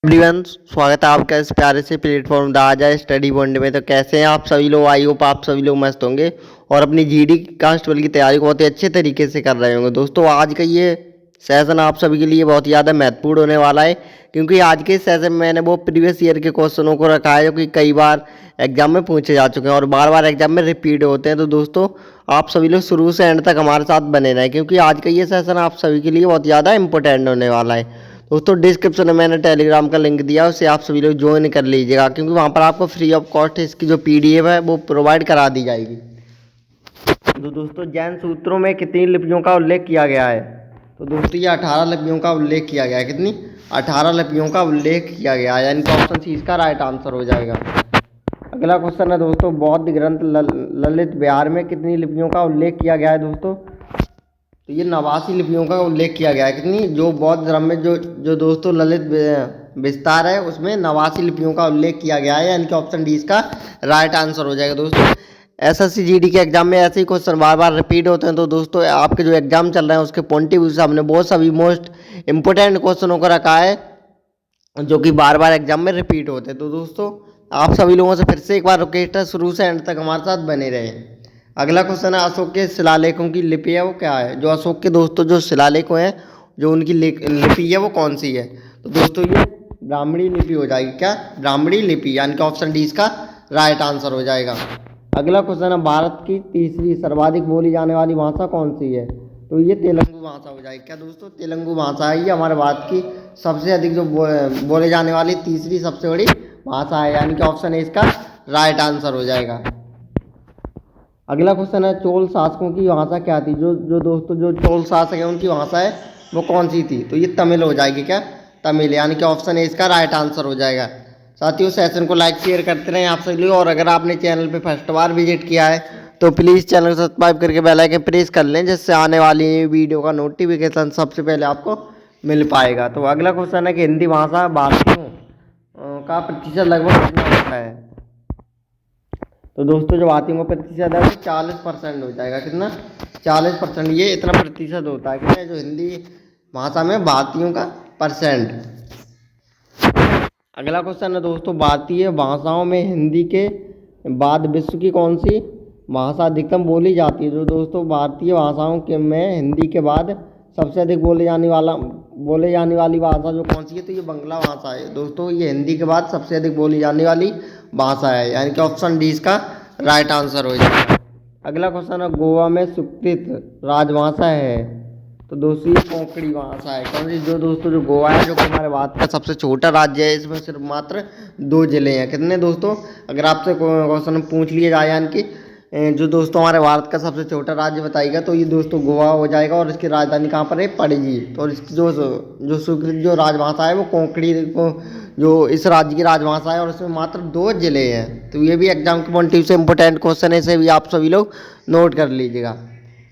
Everyone, स्वागत है आपका इस प्यारे से प्लेटफॉर्म दाजा स्टडी बॉन्ड में। तो कैसे हैं आप सभी लोग? आई होप आप सभी लोग मस्त होंगे और अपनी जीडी कांस्टेबल की तैयारी को बहुत ही अच्छे तरीके से कर रहे होंगे। दोस्तों, आज का ये सेशन आप सभी के लिए बहुत ही ज़्यादा महत्वपूर्ण होने वाला है, क्योंकि आज के सेशन में मैंने वो प्रीवियस ईयर के क्वेश्चनों को रखा है जो कि कई बार एग्जाम में पूछे जा चुके हैं और बार बार एग्जाम में रिपीट होते हैं। तो दोस्तों, आप सभी लोग शुरू से एंड तक हमारे साथ बने रहें, क्योंकि आज का ये सेशन आप सभी के लिए बहुत ज़्यादा इंपॉर्टेंट होने वाला है। दोस्तों, डिस्क्रिप्शन में मैंने टेलीग्राम का लिंक दिया, उससे आप सभी लोग ज्वाइन कर लीजिएगा, क्योंकि वहाँ पर आपको फ्री ऑफ कॉस्ट इसकी जो पीडीएफ है वो प्रोवाइड करा दी जाएगी। तो दोस्तों, जैन सूत्रों में कितनी लिपियों का उल्लेख किया गया है? तो दोस्तों, ये 18 लिपियों का उल्लेख किया गया है। कितनी? 18 लिपियों का उल्लेख किया गया है, यानी कि ऑप्शन सी इसका राइट आंसर हो जाएगा। अगला क्वेश्चन है दोस्तों, बौद्ध ग्रंथ ललित विहार में कितनी लिपियों का उल्लेख किया गया है? दोस्तों, तो ये 89 लिपियों का उल्लेख किया गया है। कितनी? जो बौद्ध धर्म में जो दोस्तों ललित विस्तार है उसमें 89 लिपियों का उल्लेख किया गया है, यानी कि ऑप्शन डी इसका राइट आंसर हो जाएगा। दोस्तों, एसएससी जीडी के एग्जाम में ऐसे ही क्वेश्चन बार बार रिपीट होते हैं, तो दोस्तों आपके जो एग्जाम चल रहे हैं उसके पॉइंट ऑफ व्यू से हमने बहुत सभी मोस्ट इंपोर्टेंट क्वेश्चनों को रखा है जो कि बार बार एग्जाम में रिपीट होते हैं। तो दोस्तों, आप सभी लोगों से फिर से एक बार रिक्वेस्ट है, शुरू से एंड तक हमारे साथ बने रहे। अगला क्वेश्चन है, अशोक के शिलालेखों की लिपि है वो क्या है? जो अशोक के दोस्तों जो शिलालेख हैं, जो उनकी लिपि है वो कौन सी है? तो दोस्तों, ये ब्राह्मणी लिपि हो जाएगी। क्या? ब्राह्मणी लिपि, यानी कि ऑप्शन डी इसका राइट आंसर हो जाएगा। अगला क्वेश्चन है, भारत की तीसरी सर्वाधिक बोली जाने वाली भाषा कौन सी है? तो ये तेलुगु भाषा हो जाएगी। क्या दोस्तों? तेलुगु भाषा है ये हमारे भारत की सबसे अधिक जो बोले जाने वाली तीसरी सबसे बड़ी भाषा है, यानी कि ऑप्शन ए इसका राइट आंसर हो जाएगा। अगला क्वेश्चन है, चोल शासकों की भाषा क्या थी? जो दोस्तों जो चोल शासक है उनकी भाषा है वो कौन सी थी? तो ये तमिल हो जाएगी। क्या? तमिल, यानी कि ऑप्शन ए इसका राइट आंसर हो जाएगा। साथियों, सेशन को लाइक शेयर करते रहें आप सभी लोग, और अगर आपने चैनल पे फर्स्ट बार विजिट किया है तो प्लीज़ चैनल को सब्सक्राइब करके बेल आइकन प्रेस कर लें, जिससे आने वाली वीडियो का नोटिफिकेशन सबसे पहले आपको मिल पाएगा। तो अगला क्वेश्चन है कि हिंदी भाषा भारतीयों का प्रतिशत लगभग कितना होता है? तो दोस्तों, जो भारतीयों का प्रतिशत है वो 40% हो जाएगा। कितना? 40%। ये इतना प्रतिशत होता है कि जो हिंदी भाषा में भारतीयों का परसेंट। अगला क्वेश्चन है दोस्तों, भारतीय भाषाओं में हिंदी के बाद विश्व की कौन सी भाषा अधिकतम बोली जाती है? जो दोस्तों भारतीय भाषाओं के में हिंदी के बाद सबसे अधिक बोले जाने वाली भाषा जो कौन सी है? तो ये बांग्ला भाषा है। दोस्तों, ये हिंदी के बाद सबसे अधिक बोली जाने वाली भाषा है, यानी कि ऑप्शन डी इसका राइट आंसर हो जाएगा। अगला क्वेश्चन है, गोवा में स्वीकृत राजभाषा है? तो दोस्तों, ये कोंकणी भाषा है। कौन सी? जो दोस्तों जो गोवा है, जो कि हमारे भारत का सबसे छोटा राज्य है, इसमें सिर्फ मात्र 2 जिले हैं। कितने दोस्तों? अगर आपसे क्वेश्चन पूछ लिया जाए, यानी कि जो दोस्तों हमारे भारत का सबसे छोटा राज्य बताइएगा, तो ये दोस्तों गोवा हो जाएगा, और इसकी राजधानी कहाँ पर है? पणजी। तो इसकी जो स्वीकृत जो राजभाषा है वो कोंकणी को जो इस राज्य की राजभाषा है, और इसमें मात्र 2 जिले हैं। तो ये भी एग्जाम के पॉइंट से इंपॉर्टेंट क्वेश्चन है, इसे भी आप सभी लोग नोट कर लीजिएगा।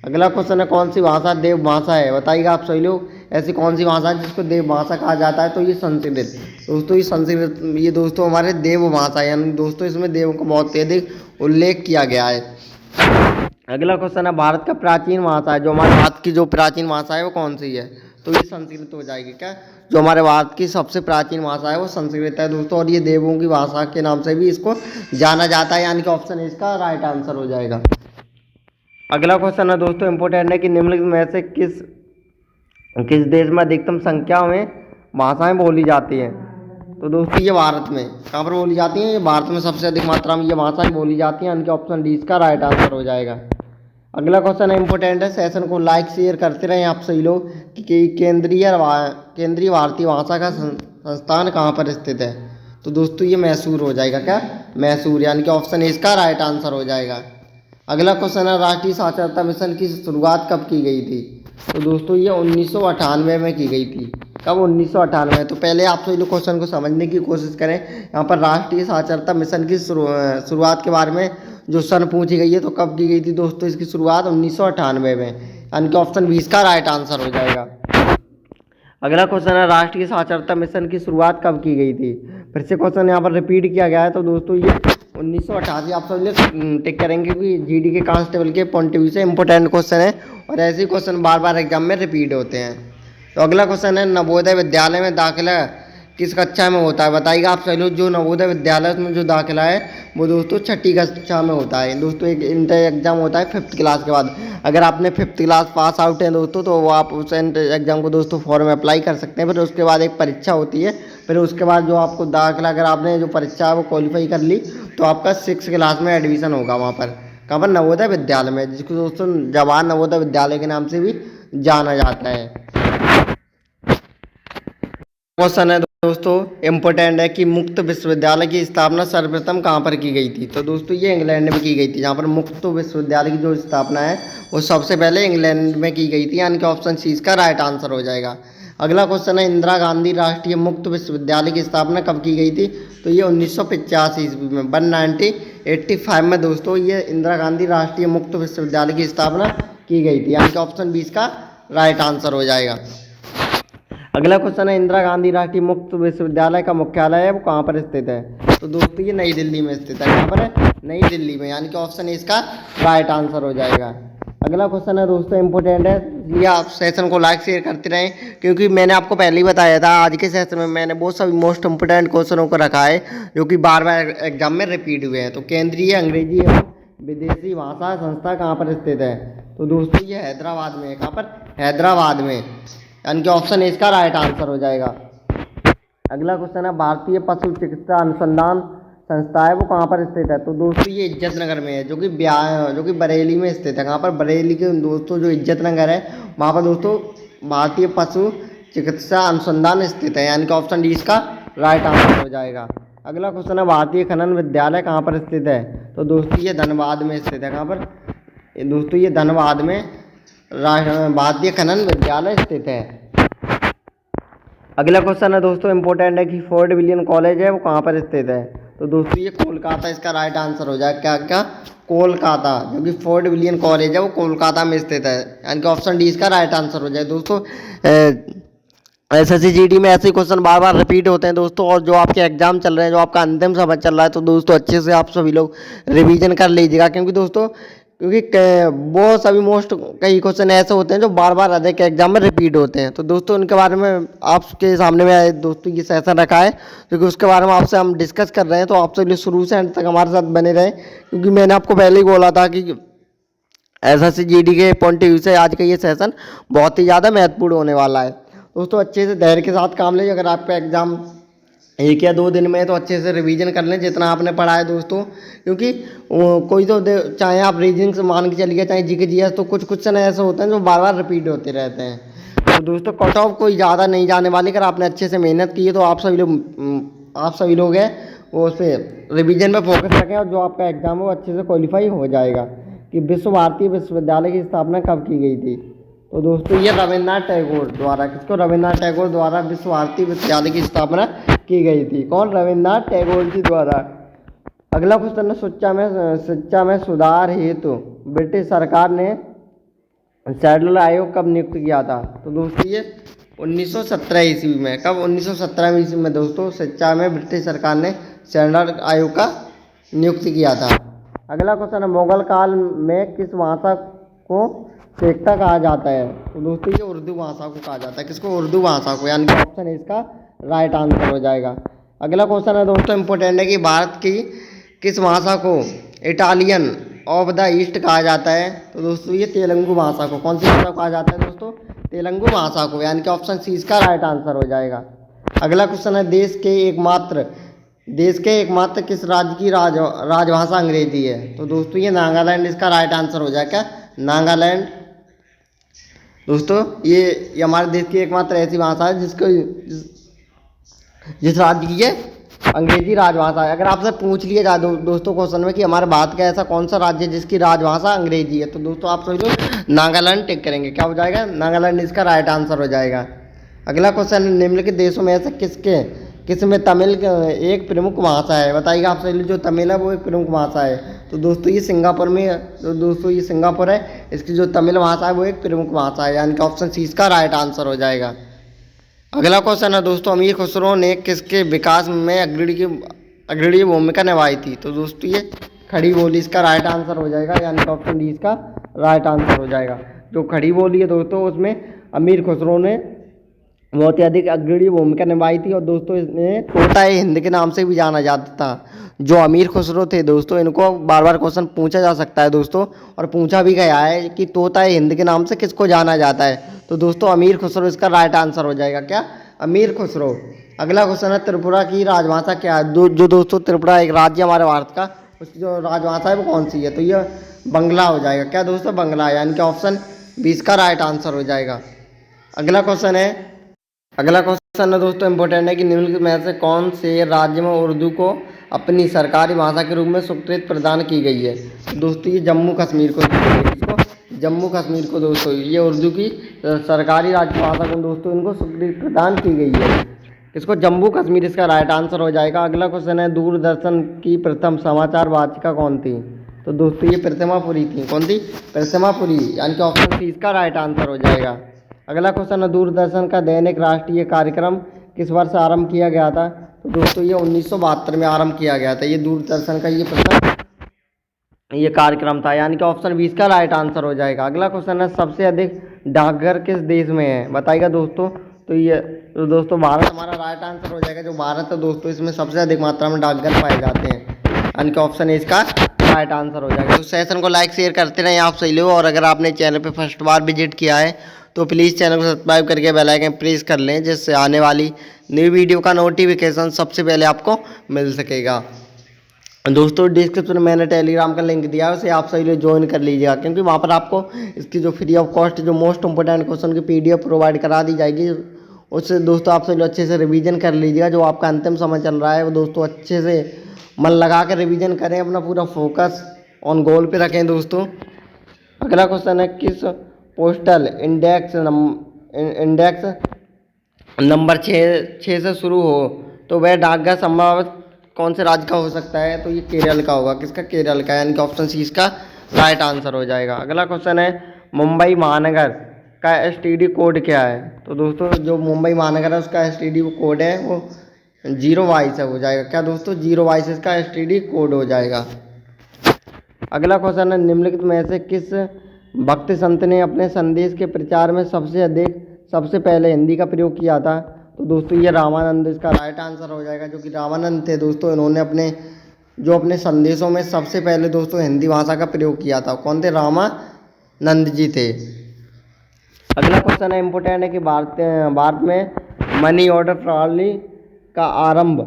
अगला क्वेश्चन है, कौन सी भाषा देव भाषा है? बताइएगा आप सभी लोग, ऐसी कौन सी भाषा है जिसको देव भाषा कहा जाता है? तो ये संस्कृत। दोस्तों, ये संस्कृत ये दोस्तों हमारे देव भाषा है, यानी दोस्तों इसमें देवों का बहुत अधिक उल्लेख किया गया है। अगला क्वेश्चन है, भारत का प्राचीन भाषा है? जो हमारे भारत की जो प्राचीन भाषा है वो कौन सी है? तो ये संस्कृत हो जाएगी। क्या? जो हमारे भारत की सबसे प्राचीन भाषा है वो संस्कृत है दोस्तों, और ये देवों की भाषा के नाम से भी इसको जाना जाता है, यानी कि ऑप्शन इसका राइट आंसर हो जाएगा। अगला क्वेश्चन है दोस्तों, इंपोर्टेंट है कि निम्नलिखित में से किस देश में अधिकतम संख्या में भाषाएं बोली जाती हैं? तो दोस्तों, ये भारत में। कहाँ पर बोली जाती हैं? ये भारत में सबसे अधिक मात्रा में ये भाषाएं बोली जाती हैं, यानी कि ऑप्शन डी इसका राइट आंसर हो जाएगा। अगला क्वेश्चन है इंपॉर्टेंट है, सेशन को लाइक शेयर करते रहें आप सभी लोग कि केंद्रीय भारतीय भाषा का संस्थान कहाँ पर स्थित है? तो दोस्तों, ये मैसूर हो जाएगा। क्या? मैसूर, यानी कि ऑप्शन ए इसका राइट आंसर हो जाएगा। अगला क्वेश्चन है, राष्ट्रीय साक्षरता मिशन की शुरुआत कब की गई थी? तो दोस्तों, ये 1998 में की गई थी। कब? 1998। तो पहले आप सभी लोग क्वेश्चन को समझने की कोशिश करें। यहाँ पर राष्ट्रीय साक्षरता मिशन की शुरुआत के बारे में जो सन पूछी गई है, तो कब की गई थी दोस्तों इसकी शुरुआत? 1998 में, यानी कि ऑप्शन बी इसका राइट आंसर हो जाएगा। अगला क्वेश्चन है, राष्ट्रीय साक्षरता मिशन की शुरुआत कब की गई थी? फिर से क्वेश्चन यहाँ पर रिपीट किया गया है, तो दोस्तों ये 1988 आप सब लोग टिक करेंगे कि जीडी के कांस्टेबल के पॉइंट ऑफ व्यू से इंपॉर्टेंट क्वेश्चन है, और ऐसे क्वेश्चन बार बार एग्जाम में रिपीट होते हैं। तो अगला क्वेश्चन है, नवोदय विद्यालय में दाखिला किस कक्षा में होता है? बताइएगा आप सभी लोग। जो नवोदय विद्यालय में जो दाखिला है वो दोस्तों छठी कक्षा में होता है दोस्तों। एक इंटर एग्जाम होता है 5th क्लास के बाद। अगर आपने 5th क्लास पास आउट है दोस्तों तो वो आप उस इंटर एग्जाम को दोस्तों फॉर्म अप्लाई कर सकते हैं। फिर उसके बाद एक परीक्षा होती है। फिर उसके बाद जो आपको दाखिला, अगर आपने जो परीक्षा है वो क्वालिफाई कर ली तो आपका 6th क्लास में एडमिशन होगा वहाँ पर। कहाँ पर? नवोदय विद्यालय में, जिसको दोस्तों जवाहर नवोदय विद्यालय के नाम से भी जाना जाता है। क्वेश्चन है दोस्तों इम्पोर्टेंट है कि मुक्त विश्वविद्यालय की स्थापना सर्वप्रथम कहाँ पर की गई थी? तो दोस्तों ये इंग्लैंड में की गई थी। जहाँ पर मुक्त विश्वविद्यालय की जो स्थापना है वो सबसे पहले इंग्लैंड में की गई थी, यानी कि ऑप्शन सी इसका राइट आंसर हो जाएगा। अगला क्वेश्चन है इंदिरा गांधी राष्ट्रीय मुक्त विश्वविद्यालय की स्थापना कब की गई थी? तो ये 1985 ईस्वी में, 1985 में दोस्तों ये इंदिरा गांधी राष्ट्रीय मुक्त विश्वविद्यालय की स्थापना की गई थी, यानी कि ऑप्शन बी इसका राइट आंसर हो जाएगा। अगला क्वेश्चन है इंदिरा गांधी राष्ट्रीय मुक्त विश्वविद्यालय का मुख्यालय है वो कहाँ पर स्थित है? तो दोस्तों ये नई दिल्ली में स्थित है। कहाँ पर है? नई दिल्ली में, यानी कि ऑप्शन ए इसका राइट आंसर हो जाएगा। अगला क्वेश्चन है दोस्तों इंपॉर्टेंट है, ये आप सेशन को लाइक शेयर करते रहें, क्योंकि मैंने आपको पहले ही बताया था आज के सेशन में मैंने बहुत सभी मोस्ट इंपोर्टेंट क्वेश्चनों को रखा है जो कि बार बार एग्जाम में रिपीट हुए हैं। तो केंद्रीय अंग्रेजी एवं विदेशी भाषा संस्था कहाँ पर स्थित है? तो दोस्तों ये हैदराबाद में है। कहाँ पर? हैदराबाद में, यानी कि ऑप्शन ए इसका राइट आंसर हो जाएगा। अगला क्वेश्चन है भारतीय पशु चिकित्सा अनुसंधान संस्था है वो कहाँ पर स्थित है? तो दोस्तों ये इज्जत नगर में है, जो कि बरेली में स्थित है। कहाँ पर? बरेली के दोस्तों जो इज्जत नगर है वहाँ पर दोस्तों भारतीय पशु चिकित्सा अनुसंधान स्थित है, यानी कि ऑप्शन डी इसका राइट आंसर हो जाएगा। अगला क्वेश्चन है भारतीय खनन विद्यालय कहाँ पर स्थित है? तो दोस्तों ये धनबाद में स्थित है। कहाँ पर? दोस्तों ये धनबाद में भारतीय खनन विद्यालय स्थित है। अगला क्वेश्चन है दोस्तों इंपॉर्टेंट है कि फोर्ट विलियम कॉलेज है वो कहाँ पर स्थित है? तो दोस्तों ये कोलकाता इसका राइट आंसर हो जाएगा। क्या क्या? कोलकाता, जो कि फोर्ट विलियम कॉलेज है वो कोलकाता में स्थित है, यानी कि ऑप्शन डी इसका राइट आंसर हो जाएगा। दोस्तों एसएससी जीडी में ऐसे क्वेश्चन बार बार रिपीट होते हैं दोस्तों, और जो आपके एग्जाम चल रहे हैं, जो आपका अंतिम समय चल रहा है, तो दोस्तों अच्छे से आप सभी लोग रिवीजन कर लीजिएगा, क्योंकि बहुत सभी कई क्वेश्चन ऐसे होते हैं जो बार बार अधिक एग्जाम में रिपीट होते हैं। तो दोस्तों उनके बारे में आपके सामने में दोस्तों ये सेशन रखा है, क्योंकि उसके बारे में आपसे हम डिस्कस कर रहे हैं। तो आप सभी लोग शुरू से अंत तक हमारे साथ बने रहें, क्योंकि मैंने आपको पहले ही बोला था कि एसएससी जीडी के पॉइंट ऑफ व्यू से आज का ये सेशन बहुत ही ज़्यादा महत्वपूर्ण होने वाला है। दोस्तों अच्छे से धैर्य के साथ काम लीजिए। अगर आपका एग्ज़ाम 1 या 2 दिन में है तो अच्छे से रिवीजन कर लें जितना आपने पढ़ा है दोस्तों, क्योंकि कोई तो चाहे आप रीजनिंग से मान के चलिए, चाहे जीके जीएस, तो कुछ क्वेश्चन ऐसे होते हैं जो बार बार रिपीट होते रहते हैं। तो दोस्तों कट ऑफ कोई ज़्यादा नहीं जाने वाली। अगर आपने अच्छे से मेहनत की है तो आप सभी लोग हैं वो उस पर रिविजन पर फोकस रखें, और जो आपका एग्ज़ाम है वो अच्छे से क्वालिफाई हो जाएगा। कि विश्व भारती विश्वविद्यालय की स्थापना कब की गई थी? तो दोस्तों ये रविन्द्रनाथ टैगोर द्वारा, किसको? रविन्द्रनाथ टैगोर द्वारा विश्व भारती विश्वविद्यालय की स्थापना की गई थी। कौन? रविन्द्रनाथ टैगोर जी द्वारा। अगला क्वेश्चन है शिक्षा में सुधार हेतु ब्रिटिश सरकार ने शेड्यूल आयोग कब नियुक्त किया था? तो दोस्तों ये 1917 ईस्वी में। कब? 1917 ईस्वी में दोस्तों शिक्षा में ब्रिटिश सरकार ने शेड्यूल आयोग का नियुक्त किया था। अगला क्वेश्चन है मुगल काल में किस भाषा को शेखता कहा जाता है? तो दोस्तों ये उर्दू भाषा को कहा जाता है। किसको? उर्दू भाषा को, यानी कि ऑप्शन इसका राइट आंसर हो जाएगा। अगला क्वेश्चन है दोस्तों इंपॉर्टेंट है कि भारत की किस भाषा को इटालियन ऑफ द ईस्ट कहा जाता है? तो दोस्तों ये तेलुगु भाषा को। कौन सी भाषा को कहा जाता है दोस्तों? तेलुगु भाषा को, यानी कि ऑप्शन सी इसका राइट आंसर हो जाएगा। अगला क्वेश्चन है देश के एकमात्र किस राज्य की राजभाषा अंग्रेजी है? तो दोस्तों ये नागालैंड इसका राइट आंसर हो जाएगा। नागालैंड दोस्तों ये हमारे देश की एकमात्र ऐसी भाषा है जिस राज्य की ये अंग्रेजी राजभाषा है। अगर आपसे पूछ लिया जाए दोस्तों क्वेश्चन में कि हमारे भारत का ऐसा कौन सा राज्य है जिसकी राजभाषा अंग्रेजी है, तो दोस्तों आप सभी लोग नागालैंड टिक करेंगे। क्या हो जाएगा? नागालैंड इसका राइट आंसर हो जाएगा। अगला क्वेश्चन है निम्नलिखित देशों में ऐसे किसमें तमिल एक प्रमुख भाषा है? बताइएगा आप सभी। जो तमिल है वो एक प्रमुख भाषा है। तो दोस्तों ये सिंगापुर में, तो दोस्तों ये सिंगापुर है, इसकी जो तमिल भाषा है वो एक प्रमुख भाषा है, यानी कि ऑप्शन सी इसका राइट आंसर हो जाएगा। अगला क्वेश्चन है दोस्तों अमीर खुसरो ने किसके विकास में अग्रणी भूमिका निभाई थी? तो दोस्तों ये खड़ी बोली इसका राइट आंसर हो जाएगा, यानी कि ऑप्शन डी इसका राइट आंसर हो जाएगा। जो खड़ी बोली है दोस्तों उसमें अमीर खुसरो ने बहुत ही अधिक अग्रणी भूमिका निभाई थी। और दोस्तों इसने तोता हिंद के नाम से भी जाना जाता था। जो अमीर खुसरो थे दोस्तों, इनको बार बार क्वेश्चन पूछा जा सकता है दोस्तों, और पूछा भी गया है कि तोता हिंद के नाम से किसको जाना जाता है। तो दोस्तों अमीर खुसरो इसका राइट आंसर हो जाएगा। क्या? अमीर खुसरो। अगला क्वेश्चन है त्रिपुरा की राजभाषा क्या है। जो दोस्तों त्रिपुरा एक राज्य हमारे भारत का, उसकी जो राजभाषा है वो कौन सी है? तो ये बंगला हो जाएगा। क्या दोस्तों? बंगला, यानी कि ऑप्शन 20 का राइट आंसर हो जाएगा। अगला क्वेश्चन है दोस्तों इंपॉर्टेंट है कि निम्नलिखित में से कौन से राज्य में उर्दू को अपनी सरकारी भाषा के रूप में स्वीकृति प्रदान की गई है। दोस्तों ये जम्मू कश्मीर को दी गई है। किसको? जम्मू कश्मीर को दोस्तों ये उर्दू की सरकारी राजभाषा को दोस्तों इनको स्वीकृति प्रदान की गई है। किसको? जम्मू कश्मीर इसका राइट आंसर हो जाएगा। अगला क्वेश्चन है दूरदर्शन की प्रथम समाचार वाचिका कौन थी। तो दोस्तों ये प्रतिमापुरी थी। कौन थी? प्रतिमापुरी, यानी कि ऑप्शन सी इसका राइट आंसर हो जाएगा। अगला क्वेश्चन है दूरदर्शन का दैनिक राष्ट्रीय कार्यक्रम किस वर्ष आरंभ किया गया था। तो दोस्तों ये 1972 में आरंभ किया गया था। ये दूरदर्शन का ये प्रथम ये कार्यक्रम था, यानी कि ऑप्शन 20 का राइट आंसर हो जाएगा। अगला क्वेश्चन है सबसे अधिक डाकघर किस देश में है, बताइएगा दोस्तों। तो दोस्तों भारत हमारा राइट आंसर हो जाएगा। जो भारत है दोस्तों इसमें सबसे अधिक मात्रा में डाकघर पाए जाते हैं, यानी कि ऑप्शन इसका राइट आंसर हो जाएगा। तो सेशन को लाइक शेयर करते रहें आप सही लोग। और अगर आपने चैनल पे फर्स्ट बार विजिट किया है तो प्लीज़ चैनल को सब्सक्राइब करके बेल आइकन प्रेस कर लें, जिससे आने वाली न्यू वीडियो का नोटिफिकेशन सबसे पहले आपको मिल सकेगा। दोस्तों डिस्क्रिप्शन में मैंने टेलीग्राम का लिंक दिया है, उसे आप सही लोग ज्वाइन कर लीजिएगा, क्योंकि वहाँ पर आपको इसकी जो फ्री ऑफ कॉस्ट जो मोस्ट इंपोर्टेंट क्वेश्चन की PDF प्रोवाइड करा दी जाएगी। उससे दोस्तों आप सही लोग अच्छे से रिवीजन कर लीजिएगा। जो आपका अंतिम समय चल रहा है वो दोस्तों अच्छे से मन लगा कर रिवीजन करें, अपना पूरा फोकस ऑन गोल पे रखें दोस्तों। अगला क्वेश्चन है किस पोस्टल इंडेक्स नंबर 6 से शुरू हो तो वह डाकघर संभवतः कौन से राज्य का हो सकता है। तो ये केरल का होगा। किसका? केरल का, यानी कि ऑप्शन सी इसका राइट आंसर हो जाएगा। अगला क्वेश्चन है मुंबई महानगर का STD कोड क्या है। तो दोस्तों जो मुंबई महानगर है उसका STD कोड है वो 022 हो जाएगा। क्या दोस्तों? 022 इसका STD कोड हो जाएगा। अगला क्वेश्चन है निम्नलिखित में से किस भक्त संत ने अपने संदेश के प्रचार में सबसे पहले हिंदी का प्रयोग किया था। तो दोस्तों ये रामानंद इसका राइट आंसर हो जाएगा। जो कि रामानंद थे दोस्तों, इन्होंने अपने संदेशों में सबसे पहले दोस्तों हिंदी भाषा का प्रयोग किया था। कौन थे? रामानंद जी थे। अगला क्वेश्चन है इम्पोर्टेंट है कि भारत में मनी ऑर्डर प्रणाली का आरंभ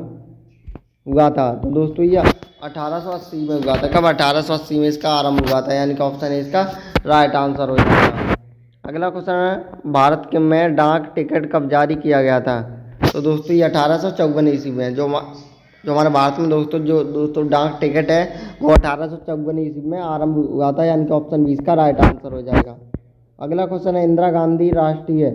हुआ था। तो दोस्तों ये 1880 में हुआ था। कब? 1880 में इसका आरंभ हुआ था, यानी कि ऑप्शन इसका राइट आंसर हो जाएगा। अगला क्वेश्चन है भारत के में डाक टिकट कब जारी किया गया था। तो दोस्तों ये 1854 ईस्वी में जो हमारे भारत में दोस्तों डाक टिकट है वो 1854 ईस्वी में आरंभ हुआ था, यानी कि ऑप्शन 20 का राइट आंसर हो जाएगा। अगला क्वेश्चन है इंदिरा गांधी राष्ट्रीय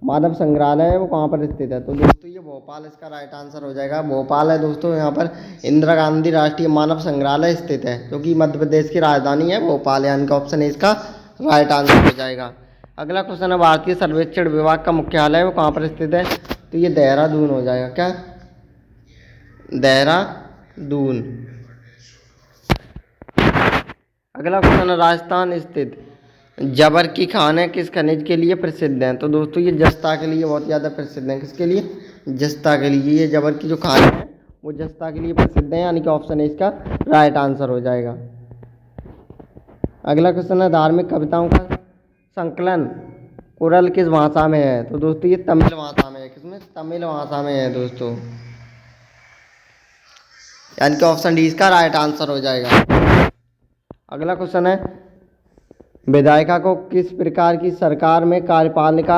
मानव संग्रहालय है वो कहाँ पर स्थित है। तो दोस्तों ये भोपाल इसका राइट आंसर हो जाएगा। भोपाल है दोस्तों, यहाँ पर इंदिरा गांधी राष्ट्रीय मानव संग्रहालय स्थित है, जो कि मध्य प्रदेश की राजधानी है भोपाल, यानी कि ऑप्शन इसका राइट आंसर हो जाएगा। अगला क्वेश्चन है भारतीय सर्वेक्षण विभाग का मुख्यालय वो कहाँ पर स्थित है। तो ये देहरादून हो जाएगा। क्या? देहरादून। अगला क्वेश्चन है राजस्थान स्थित जबर की खानें किस खनिज के लिए प्रसिद्ध हैं। तो दोस्तों ये जस्ता के लिए बहुत ज़्यादा प्रसिद्ध हैं। किसके लिए? जस्ता के लिए। ये जबर की जो खानें हैं वो जस्ता के लिए प्रसिद्ध हैं, यानी कि ऑप्शन इसका राइट आंसर हो जाएगा। अगला क्वेश्चन है धार्मिक कविताओं का संकलन कुरल किस भाषा में है। तो दोस्तों ये तमिल भाषा में है। किसमें? तमिल भाषा में है दोस्तों, यानी कि ऑप्शन डी इसका राइट आंसर हो जाएगा। अगला क्वेश्चन है विधायिका को किस प्रकार की सरकार में कार्यपालिका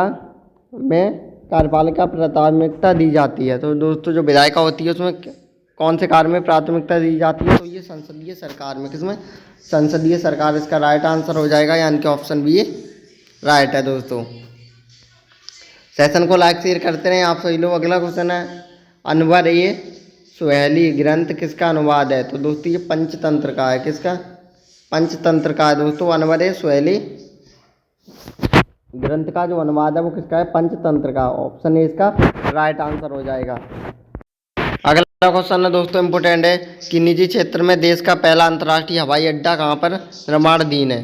प्राथमिकता दी जाती है। तो दोस्तों जो विधायिका होती है उसमें कौन से कार्य में प्राथमिकता दी जाती है। तो ये संसदीय सरकार में। किसमें? संसदीय सरकार इसका राइट आंसर हो जाएगा, यानी कि ऑप्शन बी राइट है दोस्तों। सेशन को लाइक शेयर करते रहें आप सभी लोग। अगला क्वेश्चन है अनवर ये सुहेली ग्रंथ किसका अनुवाद है। तो दोस्तों ये पंचतंत्र का है। किसका? पंचतंत्र का है दोस्तों। अनवर सुहेली ग्रंथ का जो अनुवाद है वो किसका है? पंचतंत्र का। ऑप्शन ए इसका राइट आंसर हो जाएगा। अगला क्वेश्चन है दोस्तों इंपोर्टेंट है कि निजी क्षेत्र में देश का पहला अंतर्राष्ट्रीय हवाई अड्डा कहाँ पर निर्माणाधीन है।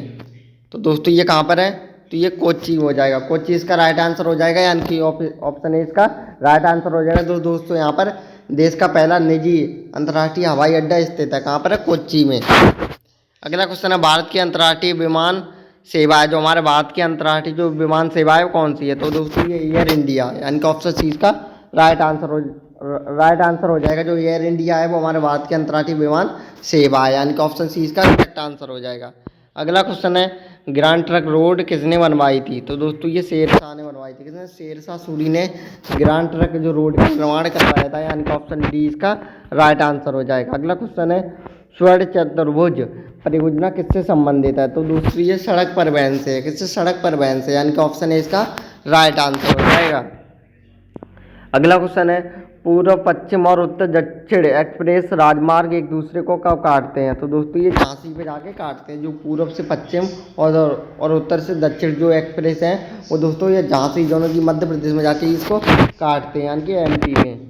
तो दोस्तों ये कहाँ पर है? तो ये कोच्चि हो जाएगा, कोच्चि इसका राइट आंसर हो जाएगा, यानी कि ऑप्शन ए इसका राइट आंसर हो जाएगा। तो दोस्तों यहाँ पर देश का पहला निजी अंतर्राष्ट्रीय हवाई अड्डा स्थित है, कहाँ पर है? कोच्चि में। अगला क्वेश्चन है, भारत की अंतर्राष्ट्रीय विमान सेवा है, जो हमारे भारत की अंतर्राष्ट्रीय जो विमान सेवा है वो कौन सी है? तो दोस्तों ये एयर इंडिया, यानी कि ऑप्शन सी इसका राइट आंसर हो जाएगा। जो एयर इंडिया है वो हमारे भारत की अंतर्राष्ट्रीय विमान सेवा है, यानी कि ऑप्शन सी इसका करेक्ट आंसर हो जाएगा। अगला क्वेश्चन है, ग्रांड ट्रंक रोड किसने बनवाई थी? तो दोस्तों ये शेरशाह ने बनवाई थी। किसने? शेरशाह सूरी ने ग्रांड ट्रंक जो रोड का निर्माण करवाया था, यानी कि ऑप्शन डी इसका राइट आंसर हो जाएगा। अगला क्वेश्चन है, स्वर्ण चतुर्भुज परियोजना किससे संबंधित है? तो दोस्तों ये सड़क परिवहन से है। किससे? सड़क परिवहन से, यानी कि ऑप्शन है इसका राइट आंसर हो जाएगा। अगला क्वेश्चन है, पूर्व पश्चिम और उत्तर दक्षिण एक्सप्रेस राजमार्ग एक दूसरे को कब काटते हैं? तो दोस्तों ये झांसी पे जाके काटते हैं। जो पूर्व से पश्चिम और उत्तर से दक्षिण जो एक्सप्रेस हैं वो दोस्तों ये झांसी दोनों की मध्य प्रदेश में जाके इसको काटते हैं, यानी कि एमपी में।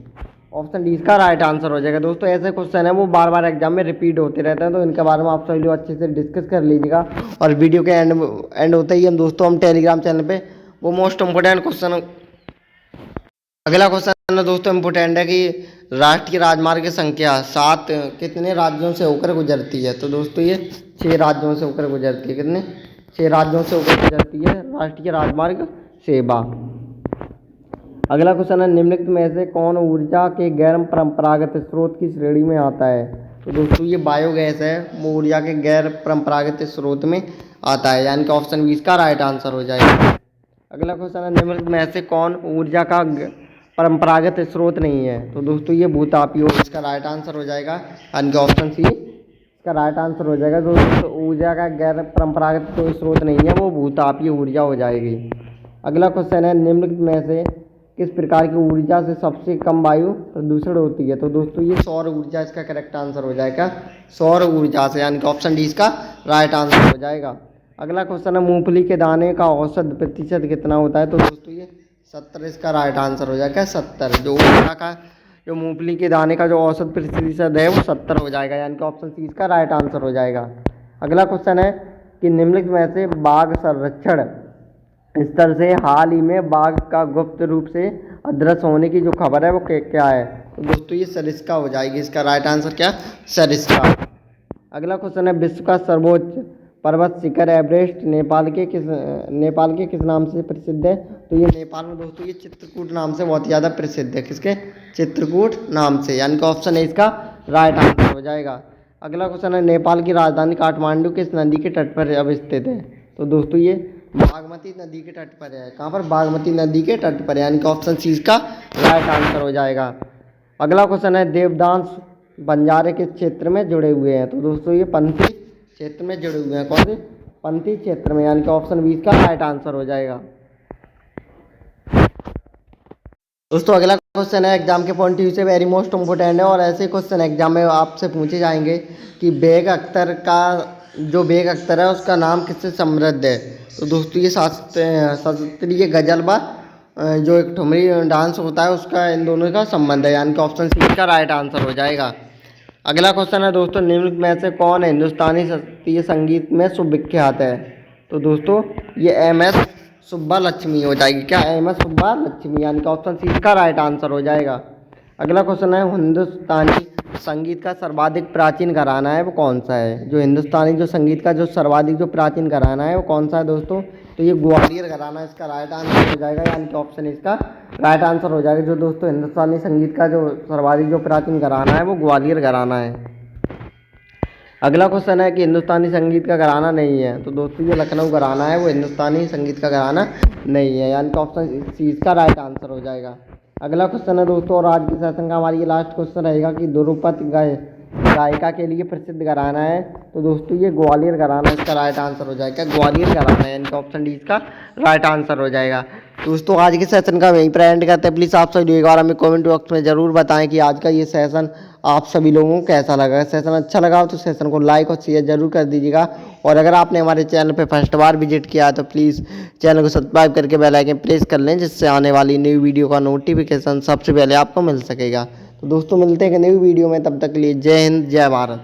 ऑप्शन डी इसका राइट आंसर हो जाएगा। दोस्तों ऐसे क्वेश्चन है वो बार बार एग्जाम में रिपीट होते रहते हैं, तो इनके बारे में आप सभी लोग अच्छे से डिस्कस कर लीजिएगा। और वीडियो के एंड होते ही हम टेलीग्राम चैनल पे वो मोस्ट इम्पोर्टेंट क्वेश्चन, अगला क्वेश्चन है दोस्तों इम्पोर्टेंट है कि राष्ट्रीय राजमार्ग की संख्या 7 कितने राज्यों से होकर गुजरती है? तो दोस्तों ये 6 राज्यों से होकर गुजरती है। कितने? 6 राज्यों से होकर गुजरती है राष्ट्रीय राजमार्ग सेवा। अगला क्वेश्चन है, निम्नलिखित में से कौन ऊर्जा के गैर परंपरागत स्रोत की श्रेणी में आता है? तो दोस्तों ये बायोगैस है, वो ऊर्जा के गैर परंपरागत स्रोत में आता है, यानी कि ऑप्शन बी इसका राइट आंसर हो जाएगा। अगला क्वेश्चन है, निम्नलिखित में से कौन ऊर्जा का परंपरागत स्रोत नहीं है? तो दोस्तों ये भूतापी इसका राइट आंसर हो जाएगा, यानी कि ऑप्शन सी इसका राइट आंसर हो जाएगा। दोस्तों ऊर्जा का गैर परंपरागत कोई स्रोत नहीं है, वो भूतापीय ऊर्जा हो जाएगी। अगला क्वेश्चन है, निम्नलिखित में से किस प्रकार की ऊर्जा से सबसे कम वायु प्रदूषण होती है? तो दोस्तों ये सौर ऊर्जा इसका करेक्ट आंसर हो जाएगा, सौर ऊर्जा से, यानी कि ऑप्शन डी इसका राइट आंसर हो जाएगा। अगला क्वेश्चन है, मूंगफली के दाने का औसत प्रतिशत कितना होता है? तो दोस्तों ये 70 इसका राइट आंसर हो जाएगा। 70 जो ऊर्जा का जो मूंगफली के दाने का जो औसत प्रतिशत है वो 70 हो जाएगा, यानी कि ऑप्शन सी इसका राइट आंसर हो जाएगा। अगला क्वेश्चन है कि निम्नलिखित में से बाघ संरक्षण स्थल से हाल ही में बाघ का गुप्त रूप से अदृश्य होने की जो खबर है वो क्या है? तो दोस्तों ये सरिस्का हो जाएगी। इसका राइट आंसर क्या? सरिस्का। अगला क्वेश्चन है, विश्व का सर्वोच्च पर्वत शिखर एवरेस्ट नेपाल के किस नाम से प्रसिद्ध है? तो ये नेपाल में दोस्तों ये चित्रकूट नाम से बहुत ज़्यादा प्रसिद्ध है। किसके? चित्रकूट नाम से, यानी कि ऑप्शन है इसका राइट आंसर हो जाएगा। अगला क्वेश्चन है, नेपाल की राजधानी काठमांडू किस नदी के तट पर अवस्थित है? तो दोस्तों ये बागमती नदी के तट पर है। कहाँ पर? बागमती नदी के तट पर, यानी कि ऑप्शन सी इसका राइट आंसर हो जाएगा। अगला क्वेश्चन है, देवदास बंजारे किस क्षेत्र में जुड़े हुए हैं? तो दोस्तों ये पंथी क्षेत्र में जुड़े हुए हैं। कौन से? पंथी क्षेत्र में, यानी कि ऑप्शन बी इसका राइट आंसर हो जाएगा। दोस्तों अगला क्वेश्चन है एग्जाम के पॉइंट ऑफ व्यू से वेरी मोस्ट इम्पोर्टेंट है, और ऐसे क्वेश्चन एग्जाम में आपसे पूछे जाएंगे कि बेग अख्तर है उसका नाम किससे समृद्ध है? तो दोस्तों ये शास्त्रीय गजल व जो एक ठुमरी डांस होता है उसका इन दोनों का संबंध है, यानी कि ऑप्शन सी का राइट आंसर हो जाएगा। अगला क्वेश्चन है दोस्तों, निम्नलिखित में से कौन हिंदुस्तानी शास्त्रीय संगीत में सुविख्यात है? तो दोस्तों ये एम.एस. सुब्बालक्ष्मी हो जाएगी। क्या? एम.एस. सुब्बालक्ष्मी, यानी कि ऑप्शन सी का राइट आंसर हो जाएगा। अगला क्वेश्चन है, हिंदुस्तानी संगीत का सर्वाधिक प्राचीन घराना है वो कौन सा है? जो हिंदुस्तानी जो संगीत का जो सर्वाधिक जो प्राचीन घराना है वो कौन सा है दोस्तों? तो ये ग्वालियर घराना इसका राइट आंसर हो जाएगा, यानी कि ऑप्शन इसका राइट आंसर हो जाएगा। जो दोस्तों हिंदुस्तानी संगीत का जो सर्वाधिक जो प्राचीन घराना है वो ग्वालियर घराना है। अगला क्वेश्चन है कि हिंदुस्तानी संगीत का घराना नहीं है, तो दोस्तों ये लखनऊ घराना है, वो हिंदुस्तानी संगीत का घराना नहीं है, यानी कि ऑप्शन सी इसका राइट आंसर हो जाएगा। अगला क्वेश्चन है दोस्तों, और आज के सेशन का हमारी ये लास्ट क्वेश्चन रहेगा कि ध्रुपद गायिका के लिए प्रसिद्ध घराना है, तो दोस्तों ये ग्वालियर घराना इसका राइट आंसर हो जाएगा। ग्वालियर घराना है, यानी कि ऑप्शन डी इसका राइट आंसर हो जाएगा। दोस्तों आज के सेशन का वहीं पर एंड करते हैं। प्लीज़ आप सभी एक बार हमें कमेंट बॉक्स में ज़रूर बताएं कि आज का ये सेशन आप सभी लोगों को कैसा लगा। सेशन अच्छा लगा हो तो सेशन को लाइक और शेयर जरूर कर दीजिएगा, और अगर आपने हमारे चैनल पर फर्स्ट बार विजिट किया है तो प्लीज़ चैनल को सब्सक्राइब करके बेल आइकन प्रेस कर लें, जिससे आने वाली न्यू वीडियो का नोटिफिकेशन सबसे पहले आपको मिल सकेगा। तो दोस्तों मिलते हैं एक न्यू वीडियो में, तब तक के लिए जय हिंद जय भारत।